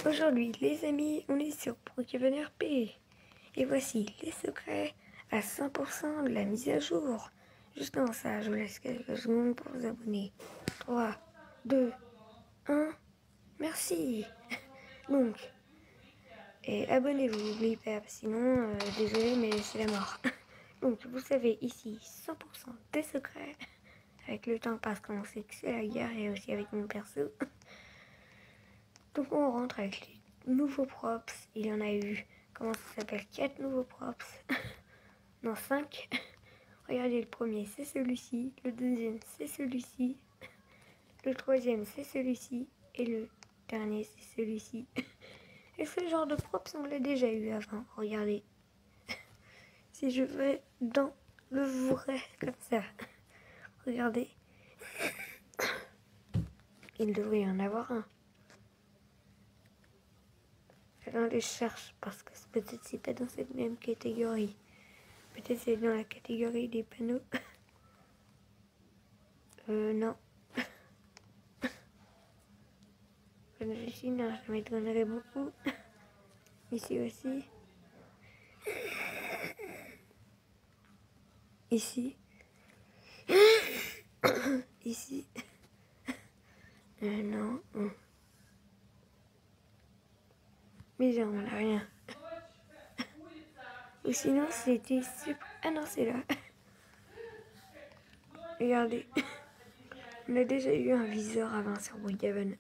Aujourd'hui, les amis, on est sur Brookhaven RP. Et voici les secrets à 100% de la mise à jour. Juste avant ça, je vous laisse quelques secondes pour vous abonner. 3, 2, 1, merci. Donc, et abonnez-vous, n'oubliez pas, sinon, désolé, mais c'est la mort. Donc, vous savez, ici, 100% des secrets. Avec le temps passe, comme on sait que c'est la guerre, et aussi avec mon perso. Donc, on rentre avec les nouveaux props. Il y en a eu, comment ça s'appelle, 4 nouveaux props. Non, 5. Regardez, le premier, c'est celui-ci. Le deuxième, c'est celui-ci. Le troisième, c'est celui-ci. Et le dernier, c'est celui-ci. Et ce genre de props, on l'a déjà eu avant. Regardez. Si je vais dans le vrai, comme ça. Regardez. Il devrait y en avoir un. Attendez, je cherche, parce que peut-être c'est pas dans cette même catégorie. Peut-être c'est dans la catégorie des panneaux. Non. Ici, non, ça m'étonnerait beaucoup. Ici aussi. Ici. Ici. Non. Mais genre, on n'a rien. Ou sinon, c'était super... Ah non, c'est là. Regardez. On a déjà eu un viseur avant sur Brookhaven.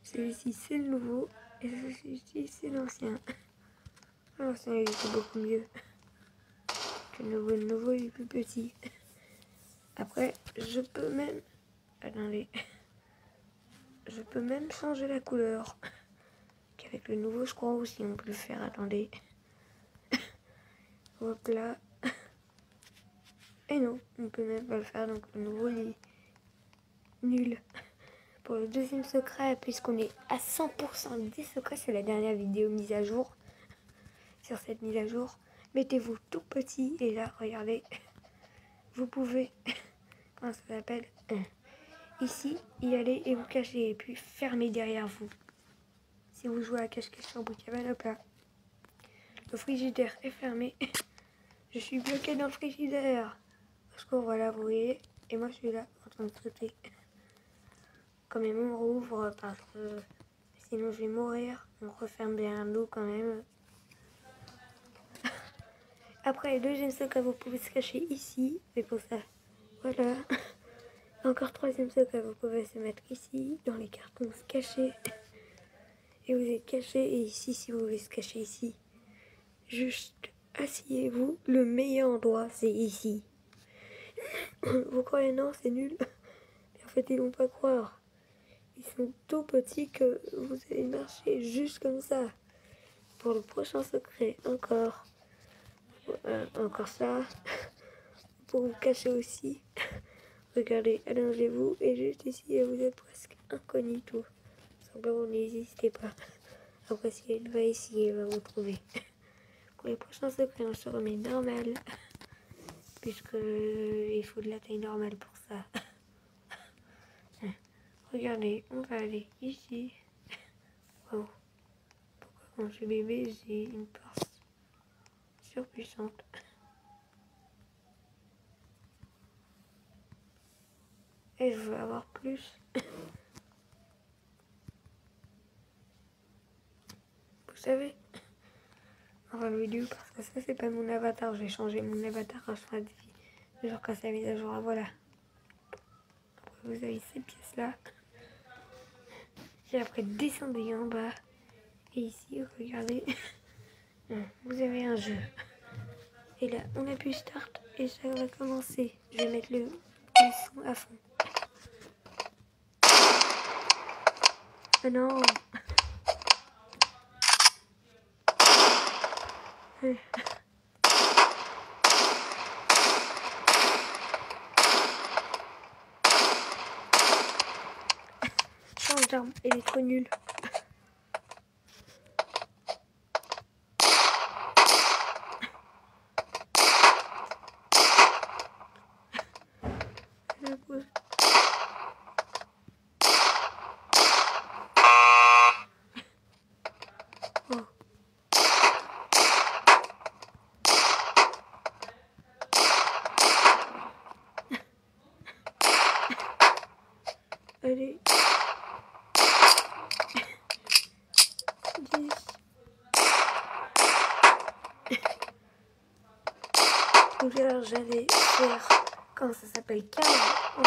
Celui-ci, c'est le nouveau. Et celui-ci, c'est l'ancien. L'ancien, il était beaucoup mieux. Que le nouveau. Le nouveau, il est plus petit. Après, je peux même... Attendez. Je peux même changer la couleur. Qu'avec le nouveau, je crois aussi, on peut le faire. Attendez. Hop là. Et non, on peut même pas le faire. Donc le nouveau, il est nul. Pour le deuxième secret, puisqu'on est à 100% des secrets, c'est la dernière vidéo mise à jour. Sur cette mise à jour, mettez-vous tout petit. Et là, regardez. Vous pouvez... Comment ça s'appelle? Ici, y aller et vous cacher. Et puis fermer derrière vous. Si vous jouez à cache-cache sur Brookhaven, hop là. Le frigidaire est fermé. Je suis bloqué dans le frigidaire. Parce que voilà, vous voyez. Et moi, je suis là, en train de sauter. Quand même, on rouvre parce que sinon, je vais mourir. On referme derrière nous quand même. Après, le deuxième secret, vous pouvez se cacher ici. C'est pour ça. Voilà. Encore troisième secret, vous pouvez se mettre ici, dans les cartons, se cacher. Et vous êtes caché. Et ici, si vous voulez se cacher ici, juste asseyez-vous. Le meilleur endroit, c'est ici. Vous croyez non, c'est nul. Mais en fait, ils vont pas croire. Ils sont tout petits que vous allez marcher juste comme ça. Pour le prochain secret, encore ça. Pour vous cacher aussi. Regardez, allongez-vous et juste ici, vous êtes presque incognito. Simplement, n'hésitez pas. Après, si elle va ici, elle va vous trouver. Pour les prochains secrets, on se remet normal. Puisque il faut de la taille normale pour ça. Regardez, on va aller ici. Wow. Pourquoi quand je suis bébé, j'ai une force surpuissante. Et je veux avoir plus. Vous savez, enfin le vidéo parce que ça c'est pas mon avatar. J'ai changé mon avatar à fin de vie. Genre quand ça mise à jour, voilà. Après vous avez ces pièces là. Et après descendez en bas. Et ici, regardez. Vous avez un jeu. Et là, on appuie start et ça va commencer. Je vais mettre le son à fond. Ah non. Change d'arme, elle est trop nulle. tout à l'heure j'allais faire, comment ça s'appelle, 15 en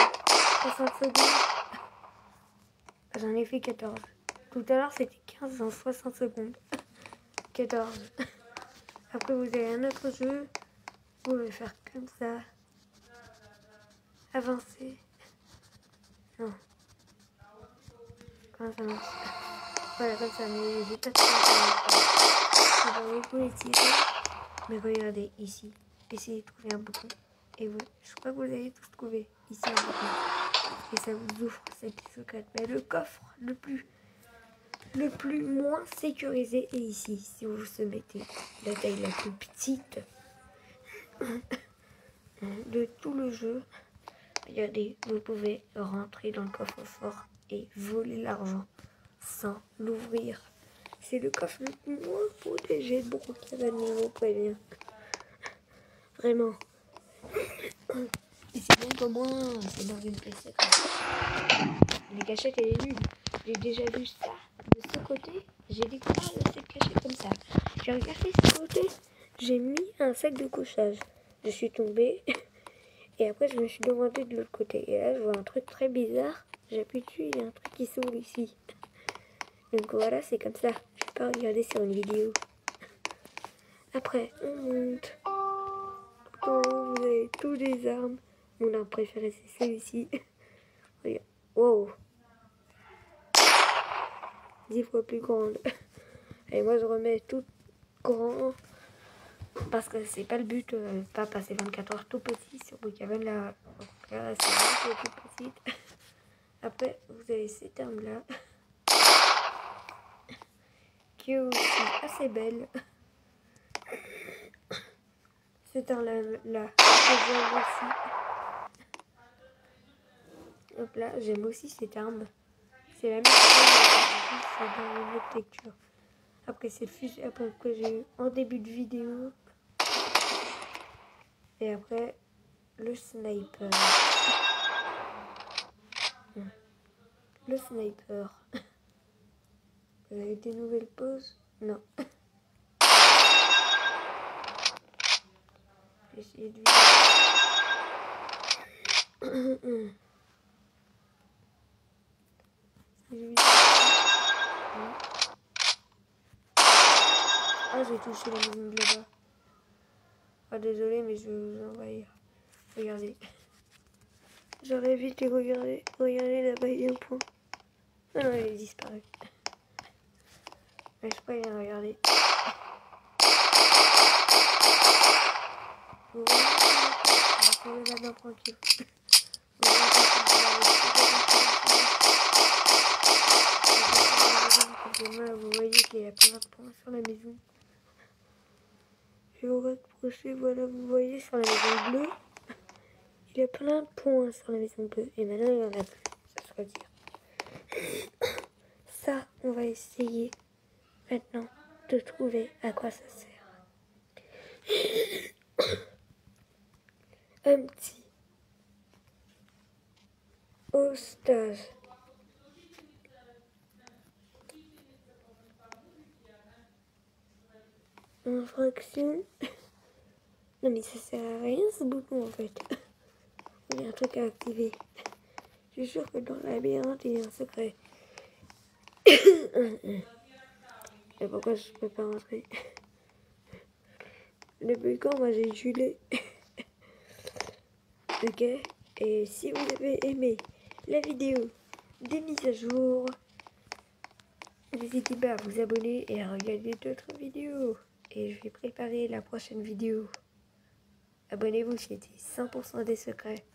60 secondes. J'en ai fait 14. Tout à l'heure c'était 15 en 60 secondes. 14. Après vous avez un autre jeu. Vous pouvez faire comme ça. Avancer. Non. Comment ça marche? Voilà, comme ça, mais j'ai pas de temps. On va beaucoup utiliser. Mais regardez ici. Essayez de trouver un bouton. Et vous, je crois que vous allez tous trouver ici un bouton. Et ça vous ouvre cette petite secrète. Mais le coffre le plus moins sécurisé est ici. Si vous se mettez la taille la plus petite de tout le jeu. Regardez, vous pouvez rentrer dans le coffre-fort et voler l'argent sans l'ouvrir. C'est le coffre le plus moins protégé de Brookhaven, je vous préviens. Vraiment. Et c'est bon pour moi, c'est dans une pièce secrète. Les cachettes, elle est nulle. J'ai déjà vu ça de ce côté. J'ai découvert cette cachette comme ça. J'ai regardé ce côté. J'ai mis un sac de couchage. Je suis tombée. Et après, je me suis demandé de l'autre côté. Et là, je vois un truc très bizarre. J'appuie dessus, il y a un truc qui s'ouvre ici. Donc voilà, c'est comme ça. Je vais pas regarder sur une vidéo. Après, on monte. Quand vous avez tous les armes. Mon arme préférée, c'est celui-ci. Regarde. Wow. 10 fois plus grande. Et moi, je remets tout grand. Parce que c'est pas le but. Pas passer 24 heures tout petit sur Brookhaven. Là, c'est vraiment tout petite. Après, vous avez cette arme-là. Qui est aussi assez belle. Cette arme-là, que j'aime aussi. Hop là, j'aime aussi cette arme. C'est la même chose, c'est dans une autre texture. Après, c'est le fusil à pompe que j'ai eu en début de vidéo. Et après, le sniper. Le sniper. Vous avez des nouvelles poses? Non. J'ai essayé de Ah, j'ai touché la maison de là-bas. Ah, désolé, mais je vais vous envahir. Regardez. J'aurais vite regardé. Regardez là-bas, il y a un point. Ah non, il est disparu. Mais je peux rien regarder. Vous voyez, je vais trouver là-dedans tranquille. Vous voyez qu'il y a plein de points sur la maison. Je vais vous rapprocher, voilà, vous voyez sur la maison bleue. Il y a plein de points sur la maison bleue. Et maintenant, il y en a plus. Ça se retire. Ça, on va essayer maintenant de trouver à quoi ça sert. Un petit otage. Infraction. Non mais ça sert à rien ce bouton en fait. Il y a un truc à activer. Je suis sûr que dans le labyrinthe il y a un secret. Et pourquoi je peux pas rentrer? Depuis quand moi j'ai gelé. Ok. Et si vous avez aimé la vidéo des mises à jour, n'hésitez pas à vous abonner et à regarder d'autres vidéos. Et je vais préparer la prochaine vidéo. Abonnez-vous, c'était 100% des secrets.